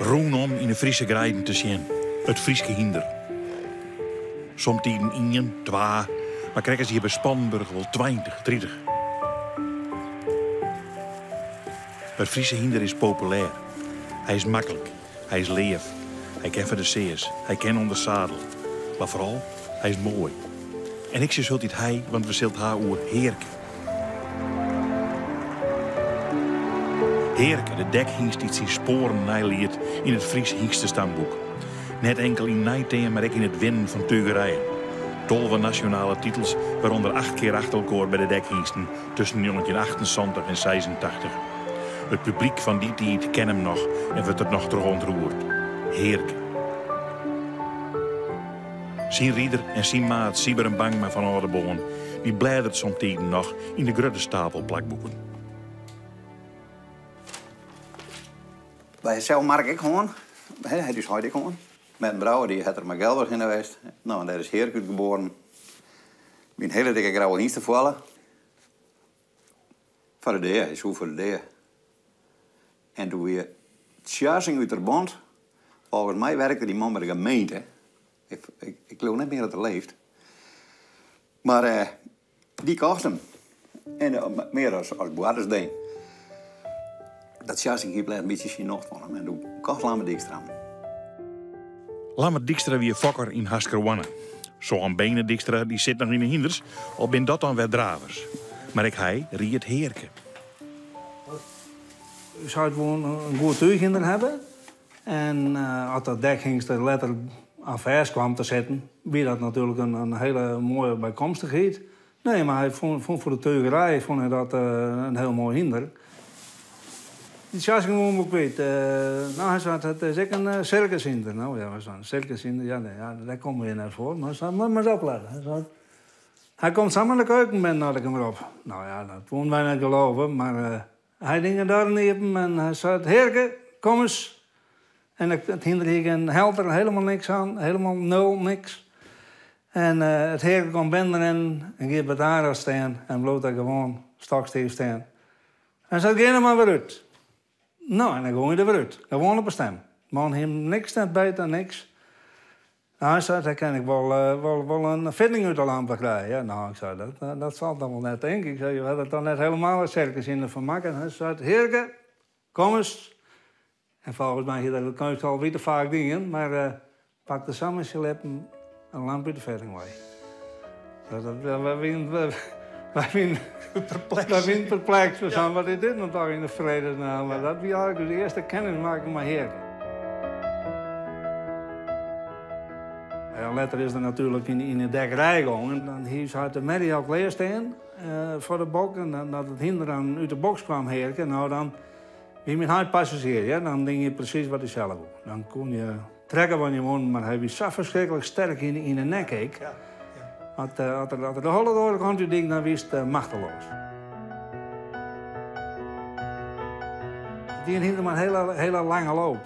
Roenom in de Friese grijden te zien. Het Frieske hinder. Somtijden 1, 2, maar krijgen ze hier bij Spanburg wel 20, 30. Het Friese hinder is populair. Hij is makkelijk. Hij is leef. Hij kan voor de zeers. Hij kan onder zadel. Maar vooral, hij is mooi. En ik zult dit hij, want we zult haar oer Heerke. Heerke, de dekhingst die zijn sporen nijleert in het Fries hingstenstamboek. Net enkel in nijteen, maar ook in het winnen van teugerijen. 12 nationale titels, waaronder 8 keer achter elkaar bij de dekhingsten tussen 1978 en 86. Het publiek van die tijd kent hem nog en wordt er nog terug ontroerd. Heerke. Zijn rieder en zijn maat Sieberen Bangma van Oudenboon, die bladert soms tijden nog in de grote stapel plakboeken. Bij zelf mark ik gewoon. Hij is heute gewoon. Met een vrouw die had er maar Gelder in geweest. Nou, en daar is Heerke geboren. Met een hele dikke grauwe hiest te vallen. Voor de deur, hij is voor de deur. En toen weer tjasing uit de bond. Volgens mij werkte die man bij de gemeente. Ik geloof niet meer dat hij leeft. Maar die kocht hem. En meer als Boaders deed. Dat tjasing hier blijft een beetje zien nog van hem. En toen kocht Lamme Dijkstra. Lamme Dijkstra weer fokker in Haskerwanne. Zo'n Benen Dijkstra die zit nog in de hinders, al ben dat dan weer dravers. Maar hij riet Heerke. Je zou gewoon een goed tuighinder hebben. En als dat dekhingster letterlijk aan vers kwam te zetten, wie dat natuurlijk een hele mooie bijkomstigheid. Nee, maar hij vond voor de teugerij vond hij dat een heel mooi hinder. Die chasing gewoon ook weet. Nou, hij zei, het is ook een circushinder. Nou ja, een circushinder, ja, nee, ja, daar komen we naar voor. Maar hij zei, maar eens opletten. Hij komt samen naar de keuken met had ik hem erop. Nou ja, dat wonen wij niet geloven, maar hij ging daar neer en hij zei, Heerke, kom eens. En het hinder hier een helder, helemaal niks aan, helemaal nul, niks. En het Heerke kwam binnen en ging bij daar staan en bloot daar gewoon stokstijf staan. En zei, ga er maar weer uit. Nou, en dan ging hij er weer uit. Gewoon op een stem. Man, hem niks net buiten, niks. Nou, hij zei, dan kan ik wel een fitting uit de lampen krijgen. Ja, nou, ik zei, dat zal dan wel net, denk ik. Ik zei, je had het dan net helemaal een circus in van maken. Hij zei, Heerke, kom eens. En volgens mij, dat kan je al weer te vaak dingen, maar pak de samen je lippen een lamp uit de fitting mee. Wij zijn perplex. We zijn wat is dit nog toch in de vredesnaam. Maar dat was eigenlijk de eerste kennismaking met Heerke. Ja, later is er natuurlijk in de dekkerij gegaan. En dan heeft hij de merrie al klaar staan voor de bok. En dan, dat het hinder dan uit de box kwam Heerke. Nou, dan wie met hij passagier, ja, dan denk je precies wat hij zelf wil. Dan kon je trekken van je mond, maar hij was zo verschrikkelijk sterk in de nek. Ja. Als er de holle door komt, je ding, dan was het machteloos. Die hield maar een hele lange loop.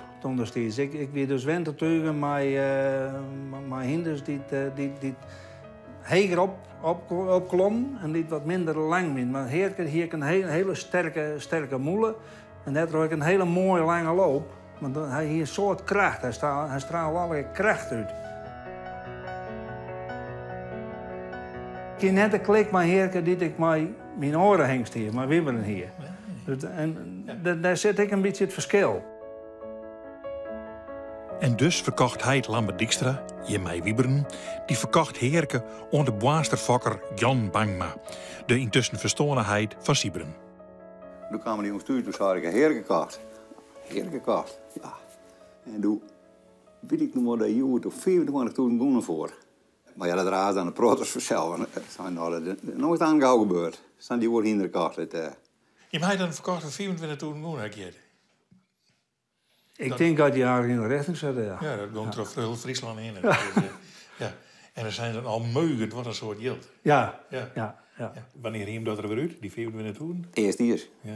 Ik weer dus wintertuigen met hinders die heger opklom en die wat minder lang min. Maar Heerke hier een hele sterke moelen en dat ook een hele mooie lange loop. Want hij heeft een soort kracht, hij straalt allerlei kracht uit. Ik heb net een klik met Heerke die ik mijn oren hengst hier, mijn wibbelen hier. En daar zit ik een beetje het verschil. En dus verkocht hij het Lamme Dijkstra, je mij wieberen, die verkocht Heerke onder de boasterfokker Jan Bangma, de intussen verstorenheid van Sieberen. Toen kwamen die jongens toe, toen zei ik, Heerke kocht. Heerke kocht, ja. En toen weet ik nog maar dat je er 24 goenen voor. Maar ja, dat raad aan de proters vanzelf. Dat zijn nooit aangehouden gebeurd. Zijn die worden hinder gekocht. Je mij dan verkocht voor 24 goenen, heb je? Ik denk dat die haar in de richting zetten, ja. Ja, dat komt toch heel Friesland in. Ja. En er zijn dan al meugend wat een soort jild. Ja. Wanneer riem dat er weer uit, die 24 toen? Eerst die. Ja.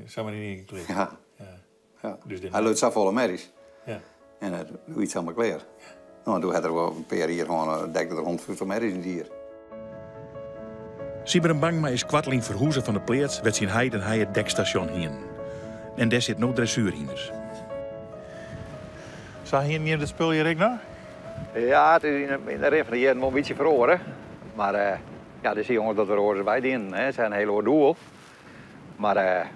Zou maar niet klikken. Ja. Dus hij loopt zo volle merries. Ja. En dat doe iets allemaal klaar. Nou, toen had er wel een paar hier gewoon dekte er rond voor merries in dier. Sieberen Bangma is kwartling verhoezen van de pleats, werd zijn heid en hij het dekstation heen. En daar zit nog dressuurhinders. Zag je hier de spul je Rick nog? Ja, het is in de rit van de jaren nog een beetje verloren. Maar ja, dus die jongens dat we horen bij dienen, hè, zijn een hele hoor doel. Maar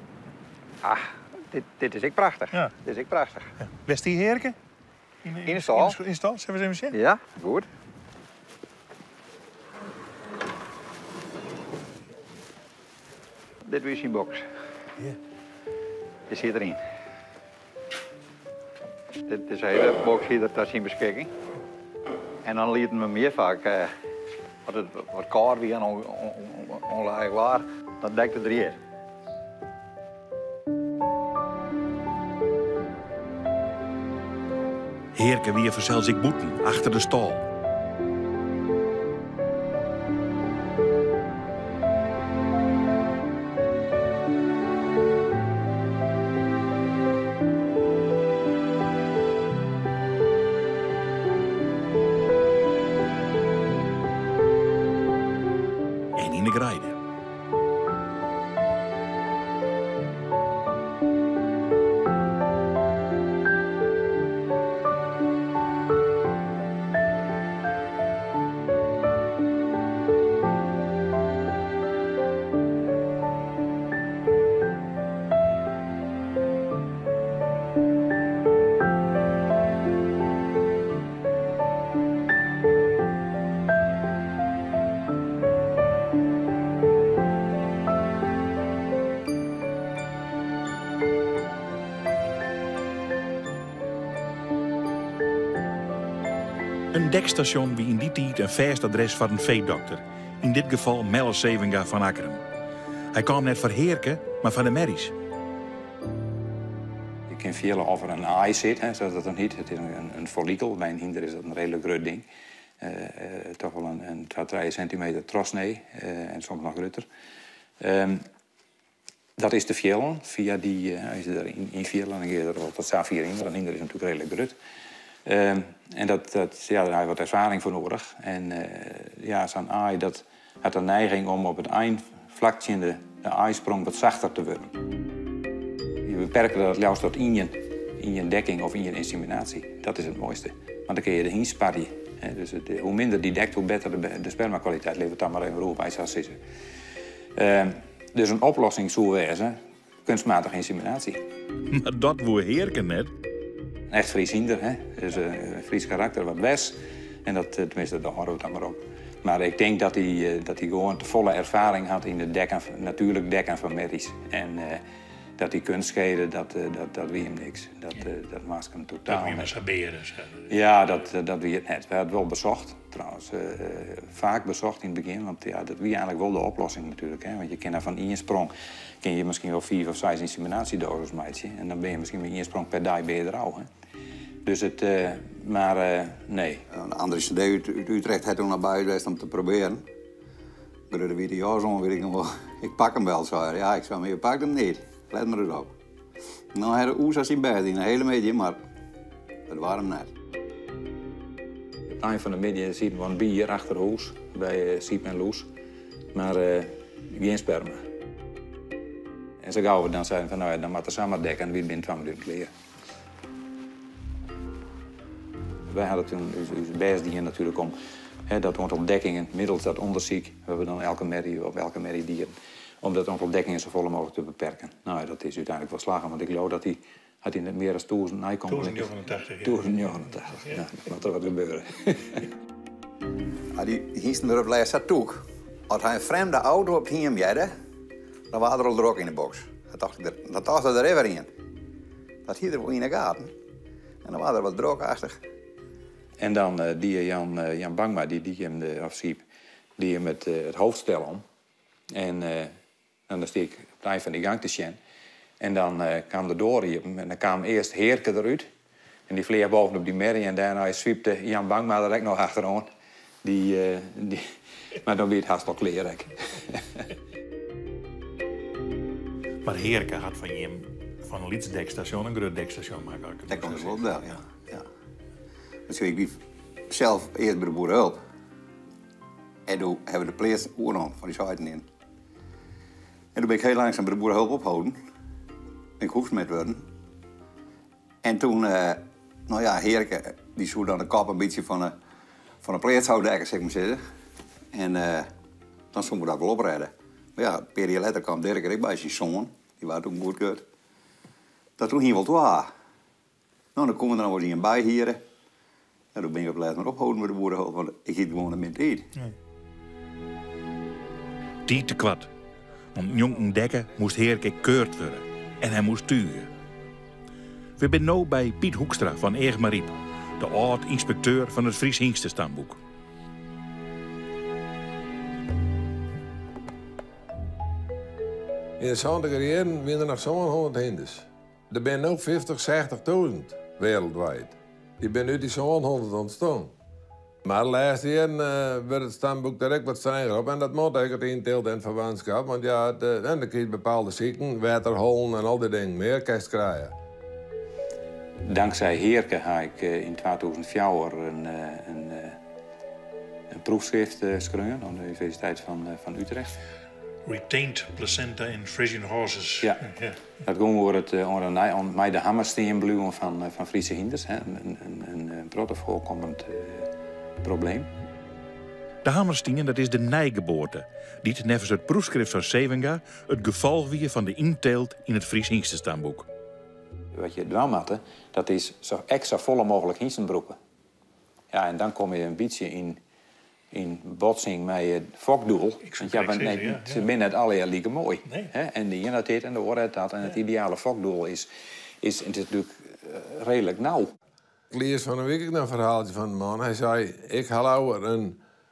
dit is ik prachtig. Ja. Dit is ik prachtig. Ja. West die Heerke? In de stal. In de stal, zullen we eens even zien? Ja, goed. Dit is zijn box. Ja. Dit zit erin. Dit is een hele box hier, dat is in beschikking. En dan lieten we meer vaak, als het wat koud weer en onlaag waar, dan dekt het erin. Heerke weer verzeld zich boeten achter de stal. En in de grijde. Een dekstation wie in die tijd een vast adres van een veedokter. In dit geval Melle Sevinga van Akkeren. Hij kwam net voor Heerke, maar van de merries. Je kan veel over een aai zit, hè, zoals dat dan heet. Het is een follikel. Bij een hinder is dat een redelijk groot ding. Toch wel een 2-3 centimeter trosnee en soms nog groter. Dat is te veel via die, als je erin invielen, dan ga je er tot Safir in. Een hinder is natuurlijk redelijk groot. En ja, daar heb je wat ervaring voor nodig. En ja, zo'n aai dat had een neiging om op het eindvlakje de aaisprong wat zachter te worden. Je beperkt dat juist tot in je dekking of in je inseminatie. Dat is het mooiste. Want dan kun je erheen sparren. Dus hoe minder die dekt, hoe beter de spermakwaliteit levert dan maar even op bij zitten. Dus een oplossing zou wezen, kunstmatige inseminatie. Maar dat woe Heerke net. Echt Fries hinder, hè? Dus Fries karakter wat wes. En dat, tenminste, daar houden we het dan maar op. Maar ik denk dat hij gewoon de volle ervaring had in het natuurlijk dekken van merries. En dat die kunstscheden, dat wie hem niks. Dat maakt hem totaal. Dat wie maar saberen. Ja, dat wie het net. We hadden het wel bezocht, trouwens. Vaak bezocht in het begin. Want ja, dat wie eigenlijk wel de oplossing natuurlijk. Hè? Want je kan daar van één sprong kun je misschien wel 4 of 6 inseminatiedoses maken. En dan ben je misschien met één sprong per dag ben je er al. Hè? Dus het, nee. Een andere CD uit Utrecht had toen naar buiten geweest om te proberen. Maar de video zo weet ik nog wel. Ik pak hem wel, zei hij. Ja, ik zei, maar je pakt hem niet. Let me erop. Nou, hij had de oezas in bed in een hele media, maar dat waren hem net. Op het eind van de media ziet we een bier achter huis bij Siep en Loes. Maar geen sperma. En zo gauw we dan zeiden van, nou ja, dan moet er samen dekken en wie binnen 2 minuten kleren. Wij hadden toen onze best natuurlijk om dat aantal dekkingen middels dat onderzoek, we hebben dan elke merrie dieren, om dat aantal dekkingen zo vol mogelijk te beperken. Nou, dat is uiteindelijk wel slagen, want ik geloof dat hij had in het meer dan 1000 nijkomen. 1089. 1089, ja. Dan moet er wat gebeuren. Die hiesten erop les dat toe. Als hij een vreemde auto op hem jette, dan waren er al druk in de box. Dat dacht er even in. Dat hier er wel in de gaten. En dan waren er wat drukachtig. En dan die Jan Bangma, die hem of Siep, die hem het hoofdstel om. En dan steek ik op het eind van die gang te zien. En dan kwam er door hier. En dan kwam eerst Heerke eruit. En die vleeg bovenop die merrie. En daarna zwiepte Jan Bangma er ook nog achterom. Maar dan weer het haast wel kleerrijk. Maar Heerke had van een Lietsdekstation een groot dekstation maken. Dat kon het wel, ja. Dus ik liep zelf eerst bij de boerenhulp. En toen hebben we de plaats oornom van die zijden in. En toen ben ik heel langzaam bij de boerenhulp opgehouden. Ik hoefde met worden. En toen, Nou ja, Heerke, die zoekt dan de kop een beetje van een pleetzouwdekker, zeg maar zeggen. En dan zouden we dat wel opredden. Maar ja, een periode later kwam Dirk er ook bij zijn zoon. Die was toen goedkeurd. Dat toen hier wel waar. Nou, dan komen er nog wel eens een bij hier. En toen ben ik op later maar ophouden met de boerenhulp, want ik hield gewoon een mint eten. Nee. Die te kwad. Want jongen Dekker moest Heerke keurd worden. En hij moest turen. We zijn nu bij Piet Hoekstra van Eegmariep, de oud-inspecteur van het Fries Hingstenstamboek. In de 70 jaren waren er nog zo'n 100 hinders. Er zijn nu 50.000, 60.000 wereldwijd. Die zijn uit die zo'n 100 ontstaan. Maar de laatste jaren werd het stamboek direct wat strenger op. En dat moet eigenlijk het inteelt en verwantschap. Want ja, dan krijg je bepaalde ziekten, waterholen en al die dingen meer krijgen. Dankzij Heerke heb ik in 2004 een proefschrift geschreven aan de Universiteit van Utrecht. Retained placenta in Frisian horses. Ja, dat ging over mij de hammersteenbluwen van Friese hinders. Een protte voorkomend probleem. De hammerstien, dat is de nijgeboorte. Die het nevens het proefschrift van Sevenga het geval wie van de inteelt in het Fries Hingstenstamboek. Wat je doen moet, dat is zo extra volle mogelijk hingstenbroeken. Ja, en dan kom je een beetje in botsing met het fokdoel. Want ja, ze zijn net alle lieken mooi. Nee. En de ene dit en de andere dat. En het ideale fokdoel is natuurlijk redelijk nauw. Ik lees van een week een verhaaltje van een man. Hij zei, ik haal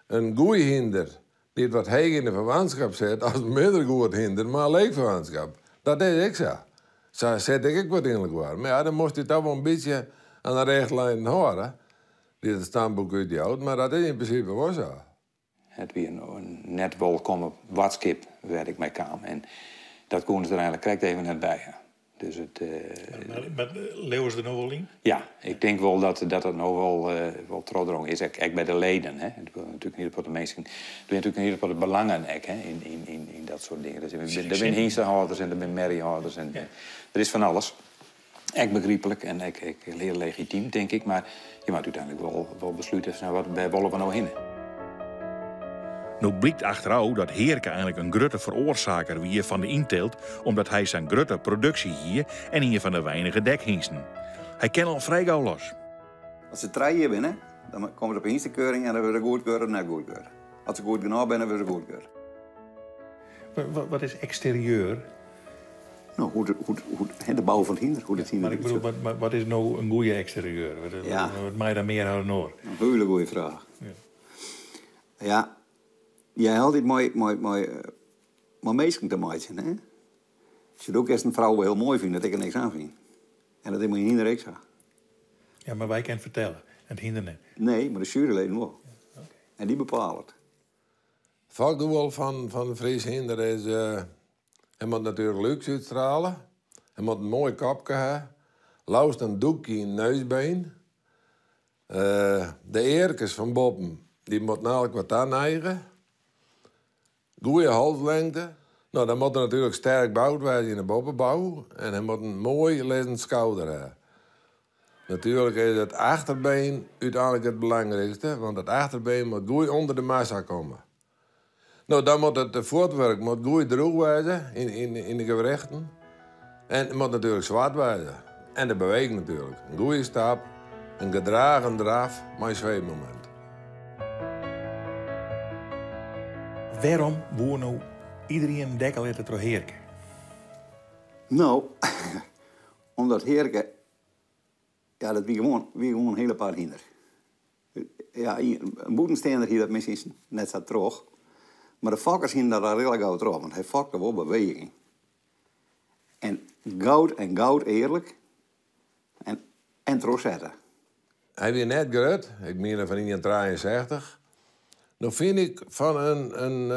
een goeie hinder die het wat heeg in de verwantschap zet als een minder goed hinder, maar een leek verwantschap. Dat deed ik zo. Zo zet ik wat innerlijk waar. Maar ja, dan moest je toch wel een beetje aan de rechtlijn houden. Die het stamboek uit die houdt, maar dat is in principe wel zo. Het weer net wel komen watskip werd ik mee kwam. En dat kon ze er eigenlijk correct even net bij. Dus het, Maar leeuwen ze er nog wel in? Ja, ik denk wel dat het nou wel trodrong is. Ook bij de leden. Hè. Het wil natuurlijk niet voor de mensen. Het wil natuurlijk niet voor de belangen in dat soort dingen. Dus er zijn hingstenhouders en er zijn merriehouders. En er is van alles. Echt begrijpelijk en ik leer legitiem, denk ik. Maar je moet uiteindelijk wel besluiten van wat willen we nou heen. Nu blijkt achteraf dat Heerke eigenlijk een grote veroorzaker wie van de inteelt, omdat hij zijn grote productie hier en een van de weinige dekhingsten. Hij kent al vrij gauw los. Als ze 3 jaar binnen, dan komen ze op hingstekeuring en dan worden ze goedkeuren of net goedkeuren. Als ze goed genoeg zijn, dan worden ze goedkeuren. Wat is exterieur? Nou, hoe de bouw van het hinder, hoe het hinder. Maar ik bedoel, wat is nou een goede exterieur? Wat mij daar meer houden hoor? Een hele goede vraag. Ja, jij had dit mooi meestal te maken, hè? Als je het ook als een vrouw heel mooi vindt, dat ik er niks aan vind. En dat is maar hinder ik zo. Ja, maar wij kunnen vertellen. Het hinder niet. Nee, maar de juryleden wel. Okay. En die bepalen het. Het vakdoel van de Friese hinder is... hij moet natuurlijk luxe uitstralen. Hij moet een mooi kapje hebben. Laust een doekje in neusbeen. De eerkens van boven, die moet namelijk wat aaneigen. Goeie halslengte. Nou, dan moet er natuurlijk sterk bouwd worden in de bovenbouw. En hij moet een mooi lezend schouder hebben. Natuurlijk is het achterbeen uiteindelijk het belangrijkste. Want het achterbeen moet goed onder de massa komen. Nou, dan moet het voortwerk moet goed droog worden in de gewrichten. En het moet natuurlijk zwart worden. En de beweging natuurlijk. Een goede stap, een gedragen draf, maar een zweepmoment. Waarom woont nou iedereen dekkel uit het Heerke? Nou, omdat Heerke... Ja, dat wie gewoon een hele paar hinder. Ja, een boetensteender hier dat misschien net zo droog. Maar de fokkers zien dat redelijk gauw terug, want hij fokte wel beweging. En goud eerlijk. En terugzetten. Hij weer net gerut, ik meen van 1963. Nou vind ik van een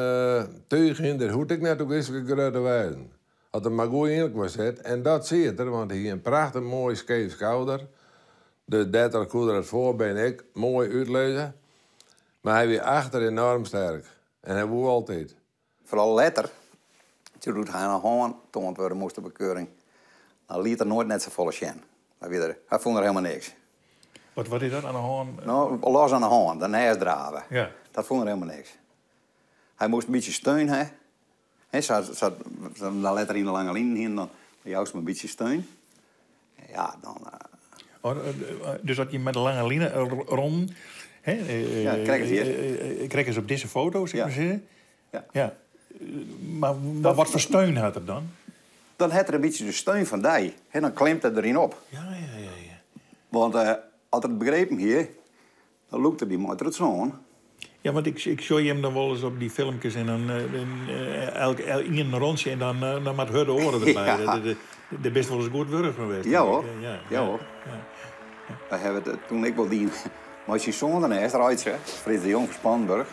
teughinder, hoe ik net ook is gerut te wijzen. Had er maar goed eerlijk was het. En dat zie je er, want hij een prachtig mooi scheef schouder. De 30 koeder het voorbeen ik mooi uitlezen. Maar hij weer achter enorm sterk. En hij woe altijd. Vooral letter. Toen doet hij nog gewoon, toen we moesten bekeuring. Dan liet er nooit net zo volle sjen. Hij vond er helemaal niks. Wat is dat aan de hand? Nou, los aan de hand, daarnaast draven. Ja. Dat vond er helemaal niks. Hij moest een beetje steun hebben. Dan let er in de lange linie in, dan juist een beetje steun. Ja, dan... Dus dat je met de lange lijnen rond... Ja, krijg eens hier. Krijg eens op deze foto, zeg maar zeggen. Ja. Ja. Maar wat voor steun had er dan? Dan heeft er een beetje de steun van die. En dan klimt het erin op. Ja. Want als het begrepen hier, dan loopt er die mooi het zo. Ja, want ik show je hem dan wel eens op die filmpjes en dan in een rondje en dan met harde oren erbij. Ja. De best wel eens goed werk geweest. Ja hoor. Ja. Hoor. We hebben het, toen ik wel die... Maar je zoon daarnaast, Reitse, Frits de Jong van Spanburg.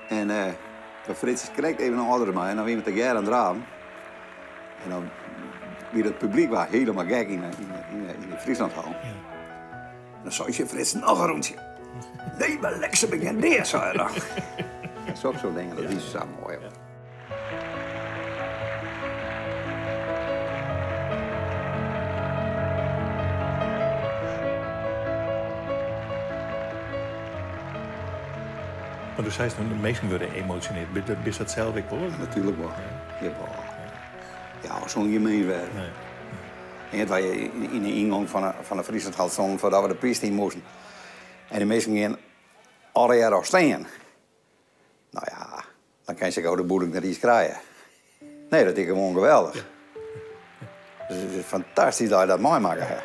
En Frits kreeg even een ouder mij en dan weer met de Ger aan draven. En dan weer het publiek was helemaal gek in de Frieslandhal. Ja. En dan zei je Frits nog een rondje. Nee, maar lekker begin neer, zei hij dan. Dat is ook zo dingen, dat is zo mooi. Ja. Maar dus hij is de meesten worden emotioneel. Is dat zelf ik wel? Natuurlijk wel. Ja, zo'n gemeen werk. Nee. En het was in de ingang van de Frieslandhal stonden voordat we de pist in moesten. En de mensen gingen alle jaren al staan. Nou ja, dan kan je zich ook de boeding naar iets krijgen. Nee, dat is gewoon geweldig. Ja. Dus het is fantastisch dat je dat mooi maakt. Ja.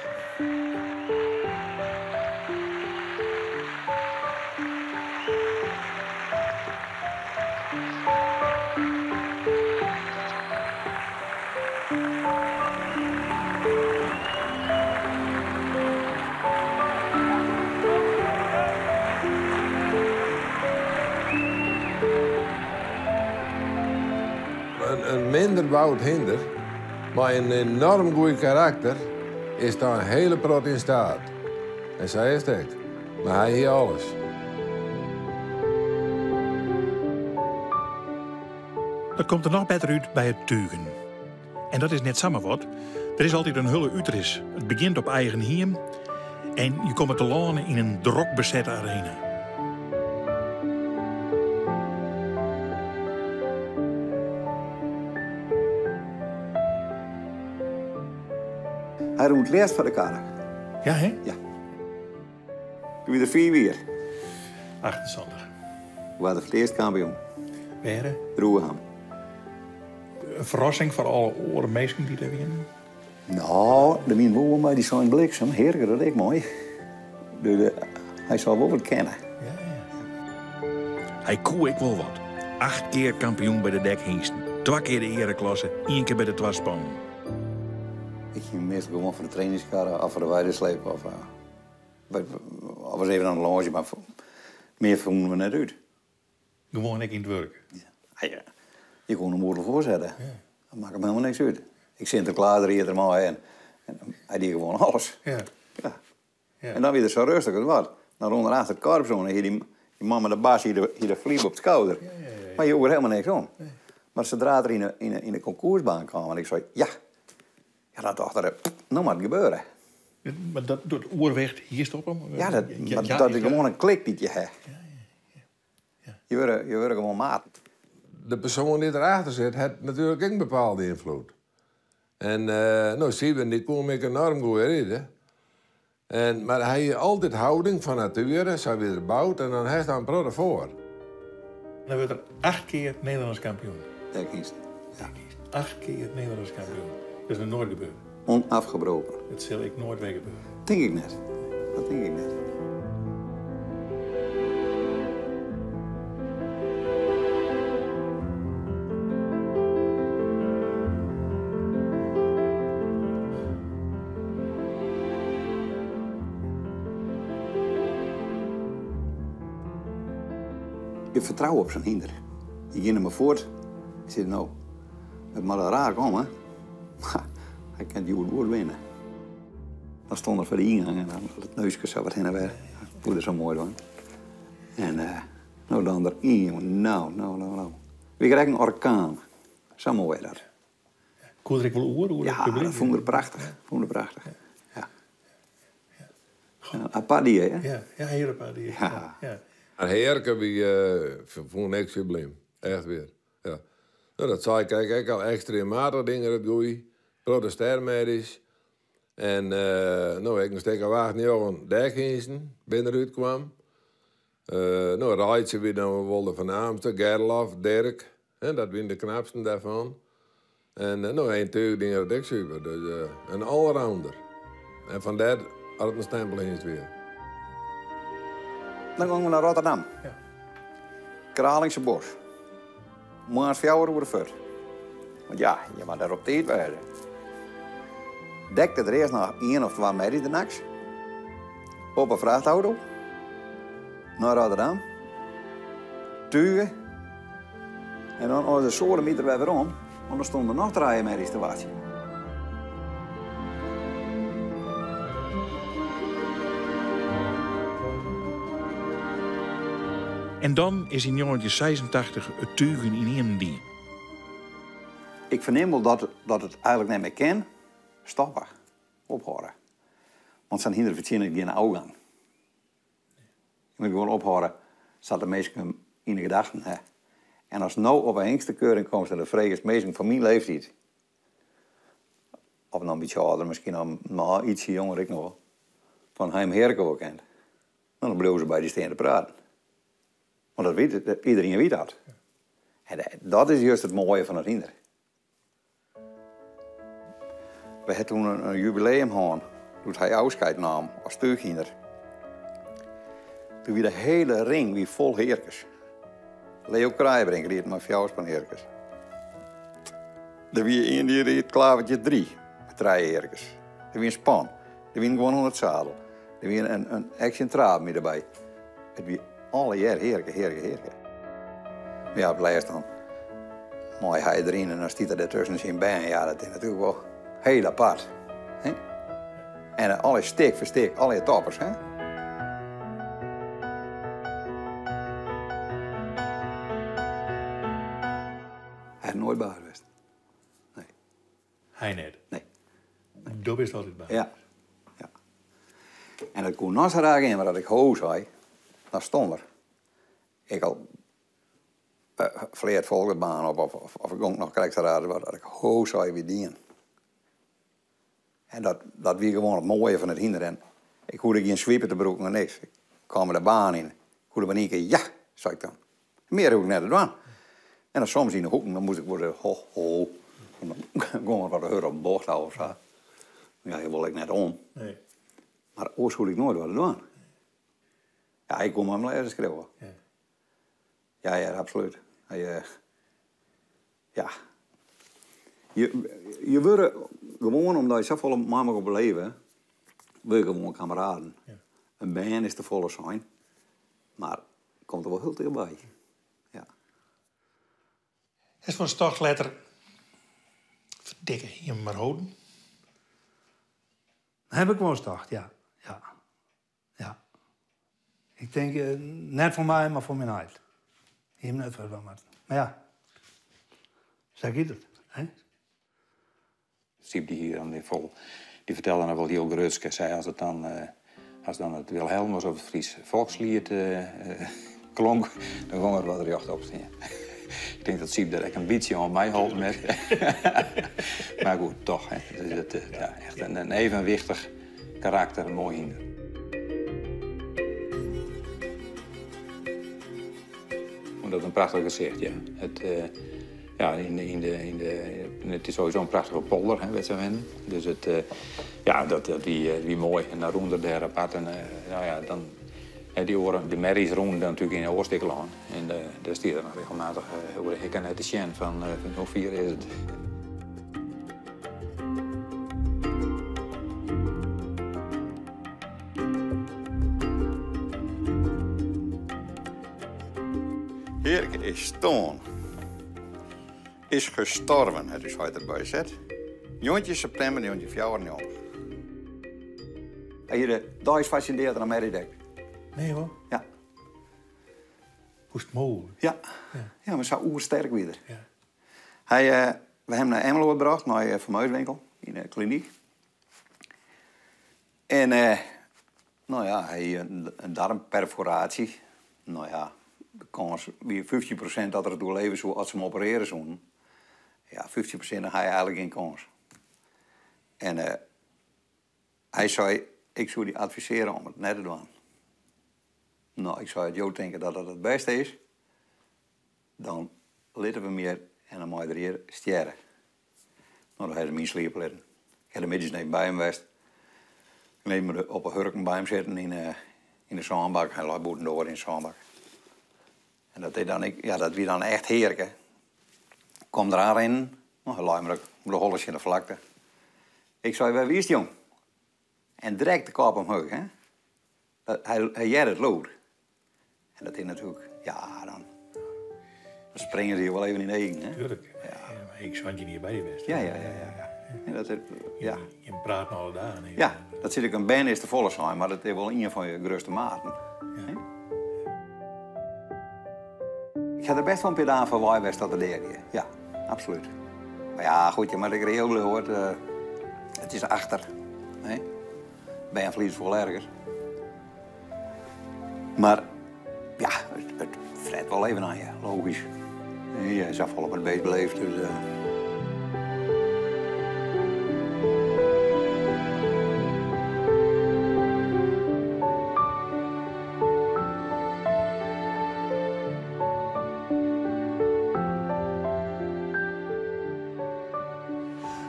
Een minder Wout Hinder, maar een enorm goed karakter, is daar een hele prot in staat. En zij is het. Maar hij hier alles. Dat komt er nog beter uit bij het tuigen. En dat is net samen wat. Er is altijd een hulle uitris. Het begint op eigen hiem en je komt te lanen in een drok bezette arena. Hij roemt leerst van de karren. Ja, hè? Ja. Doe je er 4 weer? 28. We waren voor het eerst kampioen. Weren? Roerham. Een verrassing voor alle oren mensen die er winnen? Nou, de min woorden bij die zijn bliksem. Heerlijk, dat is mooi. Hij zal wel wat kennen. Ja. Hij koe ik wel wat. 8 keer kampioen bij de dekhingsten. 2 keer de ereklasse, 1 keer bij de twaspan. Ik ging meestal gewoon voor de trainingskarren of voor de weidesleep. Of was even aan de loge, maar meer vonden we net uit. Gewoon ik in het werk? Ja. Je kon hem moeilijk voorzetten. Ja. Dat maakt hem helemaal niks uit. Ik Sinterklaas er eerder maar en hij deed gewoon alles. Ja. En dan weer zo rustig als wat. Dan rond achter het korpszoon en hier die man met de bas hier de vlieg op de schouder. Ja. Maar je hoort er helemaal niks om. Nee. Maar zodra er in de concoursbaan kwam en ik zei ja, dan dacht er, nou maar het gebeuren. Maar dat door het oerweg hier stoppen? Ja, dat is gewoon een klik die je hebt. Ja. Je wordt gewoon maat. De persoon die erachter zit, heeft natuurlijk ook een bepaalde invloed. En nou, Steven, die kon ik enorm goed redden. Maar hij heeft altijd houding van nature, zij weer erbouwd en dan heeft hij een prot voor. Dan wordt er 8 keer Nederlands kampioen. Dekkingsd. Ja. 8 keer Nederlands kampioen. Dat is nog nooit gebeurd. Onafgebroken. Dat zal ik nooit weer gebeuren. Denk ik net. Dat denk ik net. Je vertrouwen op zijn hinder. Je ging hem maar voort. Je zegt nou, het mag er raar komen. Hij kan die woord winnen. Dan stond er voor de ingang en dan het neusje zo wat heen en weer. Hoe dat zo mooi doen. En nou dan erin, nou. We krijgen een orkaan. Zo mooi dat. Kon er ik wel oren? Ja, dat vond ik prachtig. Ja. Een paar dieren, hè? Ja, heel een paar die. Ja. Ja. En Heerke, wie vond niks probleem. Echt weer. Ja. Nou, dat zei ik eigenlijk al extreem dingen, dat goeie. Protesteermedisch. En nou, ik nog steeds wacht niet op een dekgeensten binnenuit kwam. Nou, Rijtje wie dan wilde van Aamster, Gerlof, Dirk. En dat waren de knapsten daarvan. En nou, één tuig dingen dat ik super. Dus een allrounder. En vandaar had het een stempel in het weer. Dan gaan we naar Rotterdam. Ja. Kralingse Bos. Maand 4 over de fut. Want ja, je moet daar op tijd wezen. Dekte er eerst nog 1 of 2 merries de nachts. Op een vrachtauto. Naar Rotterdam. Tugen. En dan als de soorten weer om, want dan stonden nog 3 merries te wachten. En dan is in 1986 het tuigen in één die. Ik verneem wel dat het eigenlijk niet meer kan. Stoppen. Ophouden. Want zijn hinder verdienen geen ogen. Je moet gewoon ophouden. Zat de meesten in de gedachten. Hè. En als nou op een hengstenkeuring komt, dan de vrees meesten van mijn leeftijd. Of nog een beetje ouder, misschien nog ietsje jonger, ik nog. Van hem Herke ook kent. Dan bleven ze bij die steen te praten. Want dat weet, iedereen weet dat. En dat is juist het mooie van het hinder. We hadden toen een jubileum gehad, toen hij afscheid nam als tuighinder. Toen was de hele ring wie vol herkes. Leo Kraaibrink reed maar 4 van herkes. Er was één die reed klavertje 3 met 3 herkes. Er was een span. Er was gewoon 100 zadel. Er was een action traap mee erbij. Het was alle jaar herke. Maar ja, blijft dan. Mooi hij erin en dan stiet er tussen zijn been. Ja, dat is natuurlijk wel heel apart. Hè? En alle steek voor steek, alle toppers. Hè? Hij is nooit bij geweest. Nee. Hij net. Nee. Dat is altijd bij. Ja. En dat kon naast haar in, maar dat ik ho zei, dan stond er. Ik al vleert volgebaan op of ik ook nog krijgsraad, dat ik ho zei wie dien. En dat was gewoon het mooie van het hinder. En ik hoorde geen zwiepen te broeken en niks. Ik kwam er de baan in. Ik hoorde maar 1 keer ja, zei ik dan. Meer hoef ik net te doen. En dan soms in de hoeken, dan moest ik worden ho. En dan gewoon wat heur op de bocht houden of zo. Ja, hier wil ik net om. Nee. Maar ooit hoorde ik nooit wat doen. Ja, ik kon maar mijn lezen schrijven. Ja, absoluut. Ja. Je wordt gewoon, omdat je zoveel maanden op leven, wil je gewoon kameraden. Ja. Een band is te volle zijn, maar komt er wel heel dichtbij. Ja. Is van een stortletter verdikken je maar houden? Heb ik wel gedacht, ja. Ik denk, net voor mij, maar voor mijn uit. Hier net voor wel, maar ja. Zeg je het, hè? Siep die hier aan die vol, die vertelde dan wel heel grutsk. Zei als dan het Wilhelmus of het Fries volkslied klonk, dan ging er wat recht op staan. Ik denk dat Siep er een beetje aan mij houdt met. Maar goed, toch. Hè. Het is echt een evenwichtig karakter, een mooi hinder. Dat is een prachtig gezicht, ja. Het is sowieso een prachtige polder, hè, weet je wel. Dus dat wie mooi. En dan roende daar apart. En dan die oren, de merries roenden natuurlijk in de oorstiklaan. En daar stier er nog regelmatig over de hekken uit de Sjen van hoe 4 is het. Herke is stoon. Is gestorven, het is heute erbij zet. 9 september 1994. Hij hier daar is fascineerd aan Meridek. Nee hoor. Ja. Hoe is het mogelijk? Ja, maar zo oersterk weer. Ja. We hebben hem naar Emelo gebracht, naar Vermuiswinkel, in de kliniek. En Nou ja, hij een darmperforatie. Nou ja, de kans wie 50% dat er het doorleven zo als ze hem opereren zouden. Ja, 50% dan ga je eigenlijk geen kans. En hij zei, ik zou die adviseren om het net te doen. Nou, ik zou het jou denken dat dat het beste is. Dan litten we meer en dan moet je er hier sterren. Nou, dan heb je hem in slaap liggen. Ik heb de middags net bij hem geweest. Ik liet me op een hurken bij hem zitten in de zandbak. Hij lag boeten door in de zandbak. En dat wie dan echt heerlijk, hè. Ik kom daarin, nou, hij lag me op de holletje in de vlakte. Ik zei, waar wie is die jong? En direct de kop omhoog, hè. Hij jij het lood. En dat is natuurlijk, ja, dan springen ze hier wel even in één, hè. Tuurlijk. Ja. Ja, ik zat je niet bij je best. Ja. En dat, ja. Je praat nou al dagen. Ja, dat zit ik een band is te volle zijn, maar dat is wel een van je grootste maten. Ja. Ik ga er best wel een pedaan van waar best dat te leren. Ja, absoluut. Maar ja, goed, maar ik heel hoort, het is achter. Hè? Bij een vlies vol erger. Maar ja, het fret wel even aan je, logisch. Je is afval op het beest beleefd, dus...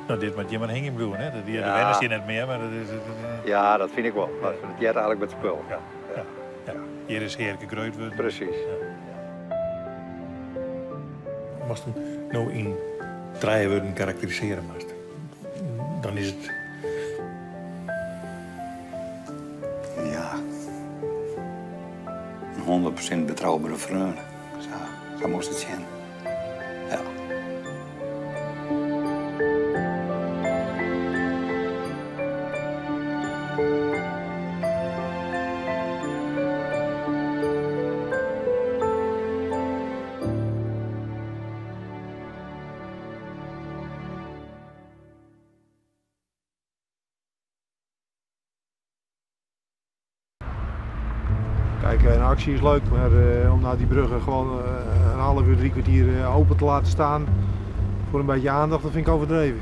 Nou, dit moet je maar hingen bloeien, hè? De wenners hier net meer, maar dat is... Ja, dat vind ik wel. Maar het jet eigenlijk met spul. Ja. Hier is heerlijke kruid worden. Precies. Als je hem nou in 3 woorden karakteriseren moest, dan is het... Ja. Een 100% betrouwbare vriend. Zo moest het zijn. Ja. Kijk, een actie is leuk, maar om nou die bruggen gewoon een half uur, 3 kwartier open te laten staan voor een beetje aandacht, dat vind ik overdreven.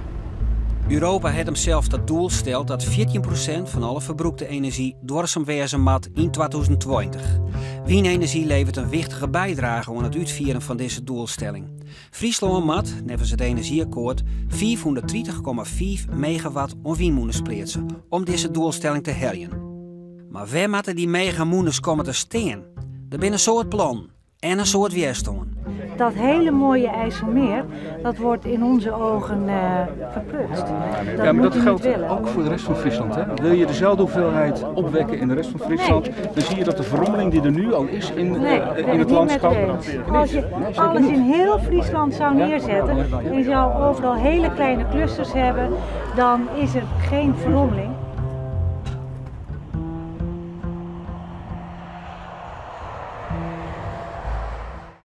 Europa heeft hemzelf dat doel stelt dat 14% van alle verbruikte energie duurzaam wezen moet in 2020. Wienenergie levert een wichtige bijdrage aan het uitvieren van deze doelstelling. Friesland moet, nevens het energieakkoord, 430,5 megawatt aan windmolens plaatsen om deze doelstelling te halen. Maar waar moeten die megamoeders komen te staan? Er zijn een soort plan en een soort weerstand. Dat hele mooie IJsselmeer, dat wordt in onze ogen verprutst. Ja, maar dat geldt ook voor de rest van Friesland. Hè? Wil je dezelfde hoeveelheid opwekken in de rest van Friesland, dan zie je dat de verrommeling die er nu al is in het landschap... Als je alles in heel Friesland zou neerzetten en je zou overal hele kleine clusters hebben, dan is er geen verrommeling.